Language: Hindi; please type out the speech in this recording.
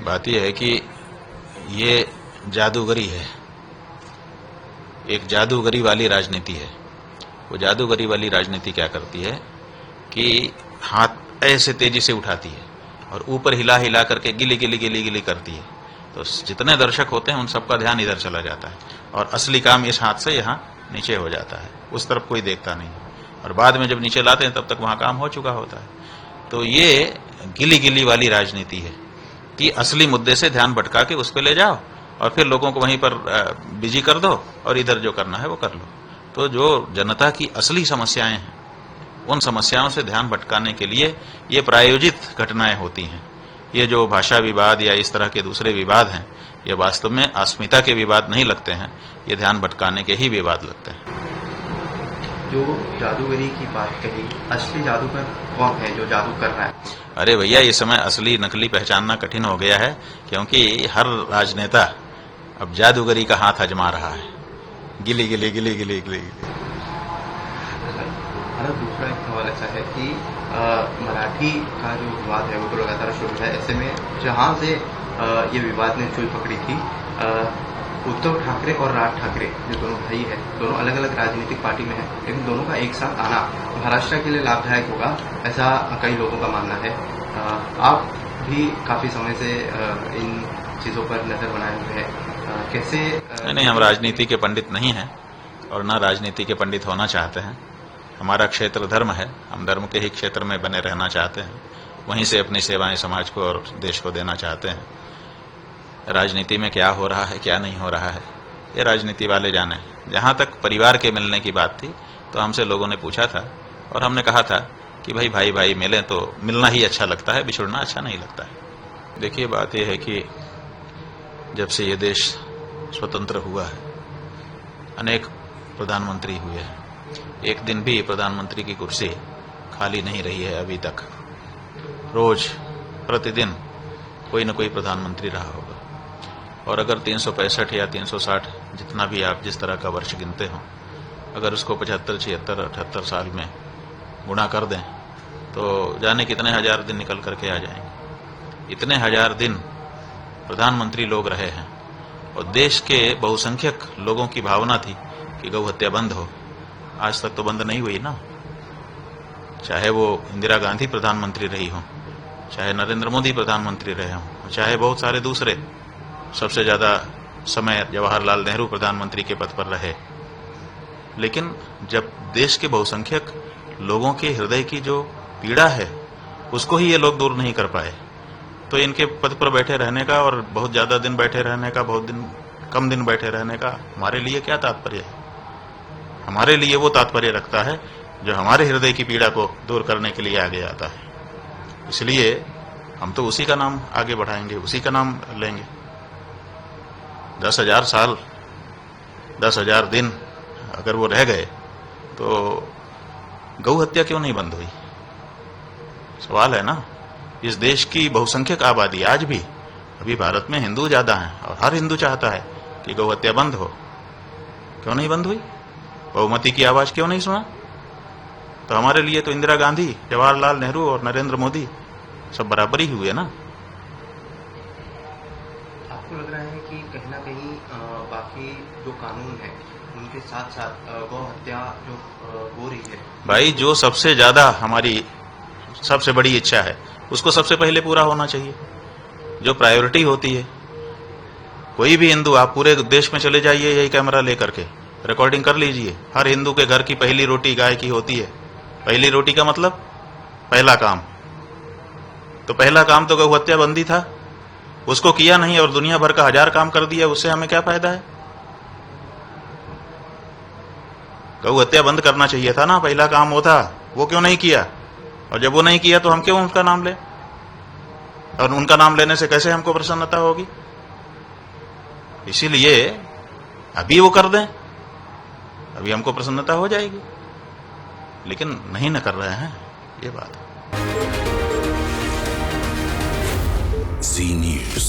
बात यह है कि ये जादूगरी है, एक जादूगरी वाली राजनीति है। वो जादूगरी वाली राजनीति क्या करती है कि हाथ ऐसे तेजी से उठाती है और ऊपर हिला हिला करके गिली गिली गिली गिली करती है, तो जितने दर्शक होते हैं उन सबका ध्यान इधर चला जाता है और असली काम इस हाथ से यहाँ नीचे हो जाता है, उस तरफ कोई देखता नहीं और बाद में जब नीचे लाते हैं तब तक वहां काम हो चुका होता है। तो ये गिली गिली वाली राजनीति है कि असली मुद्दे से ध्यान भटका के उस पर ले जाओ और फिर लोगों को वहीं पर बिजी कर दो और इधर जो करना है वो कर लो। तो जो जनता की असली समस्याएं हैं उन समस्याओं से ध्यान भटकाने के लिए ये प्रायोजित घटनाएं होती हैं। ये जो भाषा विवाद या इस तरह के दूसरे विवाद हैं, ये वास्तव में अस्मिता के विवाद नहीं लगते हैं, ये ध्यान भटकाने के ही विवाद लगते हैं। जो जादूगरी की बात कही, असली जादूगर कौन है जो जादू कर रहा है? अरे भैया, इस समय असली नकली पहचानना कठिन हो गया है, क्योंकि हर राजनेता अब जादूगरी का हाथ आजमा रहा है, गिली गिली गिली गिली गिली। दूसरा एक सवाल ऐसा है कि मराठी का जो विवाद है वो तो लगातार शुरू है। ऐसे में जहां से ये विवाद ने चुल पकड़ी थी, उद्धव ठाकरे और राज ठाकरे जो दोनों भाई हैं, दोनों अलग अलग राजनीतिक पार्टी में हैं, लेकिन दोनों का एक साथ आना महाराष्ट्र के लिए लाभदायक होगा, ऐसा कई लोगों का मानना है। आप भी काफी समय से इन चीजों पर नजर बनाए हुए हैं, कैसे? नहीं, हम राजनीति के पंडित नहीं हैं और न राजनीति के पंडित होना चाहते हैं। हमारा क्षेत्र धर्म है, हम धर्म के ही क्षेत्र में बने रहना चाहते हैं, वहीं से अपनी सेवाएं समाज को और देश को देना चाहते हैं। राजनीति में क्या हो रहा है क्या नहीं हो रहा है ये राजनीति वाले जाने। जहां तक परिवार के मिलने की बात थी तो हमसे लोगों ने पूछा था और हमने कहा था कि भाई भाई भाई मिलें तो मिलना ही अच्छा लगता है, बिछुड़ना अच्छा नहीं लगता है। देखिए, बात यह है कि जब से ये देश स्वतंत्र हुआ है अनेक प्रधानमंत्री हुए हैं, एक दिन भी प्रधानमंत्री की कुर्सी खाली नहीं रही है अभी तक। रोज प्रतिदिन कोई न कोई प्रधानमंत्री रहा होगा और अगर 365 या 360 जितना भी आप जिस तरह का वर्ष गिनते हो, अगर उसको 75, 76, 78 साल में गुणा कर दें तो जाने कितने हजार दिन निकल करके आ जाएंगे। इतने हजार दिन प्रधानमंत्री लोग रहे हैं और देश के बहुसंख्यक लोगों की भावना थी कि गौ हत्या बंद हो। आज तक तो बंद नहीं हुई ना, चाहे वो इंदिरा गांधी प्रधानमंत्री रही हो, चाहे नरेंद्र मोदी प्रधानमंत्री रहे हों, चाहे बहुत सारे दूसरे, सबसे ज्यादा समय जवाहरलाल नेहरू प्रधानमंत्री के पद पर रहे। लेकिन जब देश के बहुसंख्यक लोगों के हृदय की जो पीड़ा है उसको ही ये लोग दूर नहीं कर पाए, तो इनके पद पर बैठे रहने का और बहुत ज्यादा दिन बैठे रहने का, कम दिन बैठे रहने का हमारे लिए क्या तात्पर्य है? हमारे लिए वो तात्पर्य रखता है जो हमारे हृदय की पीड़ा को दूर करने के लिए आगे आता है। इसलिए हम तो उसी का नाम आगे बढ़ाएंगे, उसी का नाम लेंगे। 10,000 साल, 10,000 दिन अगर वो रह गए तो गौ हत्या क्यों नहीं बंद हुई? सवाल है ना। इस देश की बहुसंख्यक आबादी आज भी, अभी भारत में हिंदू ज्यादा हैं और हर हिंदू चाहता है कि गौ हत्या बंद हो। क्यों नहीं बंद हुई? बहुमती की आवाज क्यों नहीं सुना? तो हमारे लिए तो इंदिरा गांधी, जवाहरलाल नेहरू और नरेंद्र मोदी सब बराबर ही हुए ना। आपको लग रहा है कि कहीं ना कहीं बाकी जो कानून है उनके साथ साथ गौ हत्या जो हो रही है, भाई जो सबसे ज्यादा हमारी सबसे बड़ी इच्छा है उसको सबसे पहले पूरा होना चाहिए, जो प्रायोरिटी होती है। कोई भी हिंदू, आप पूरे देश में चले जाइए यही कैमरा लेकर के रिकॉर्डिंग कर लीजिए, हर हिंदू के घर की पहली रोटी गाय की होती है। पहली रोटी का मतलब पहला काम, तो पहला काम तो गौ हत्या बंदी था, उसको किया नहीं और दुनिया भर का 1000 काम कर दिया, उससे हमें क्या फायदा है? गौ हत्या बंद करना चाहिए था ना, पहला काम वो था, वो क्यों नहीं किया? और जब वो नहीं किया तो हम क्यों उनका नाम लें? और उनका नाम लेने से कैसे हमको प्रसन्नता होगी? इसीलिए अभी वो कर दें, अभी हमको प्रसन्नता हो जाएगी, लेकिन नहीं न कर रहे हैं, ये बात है। Z News।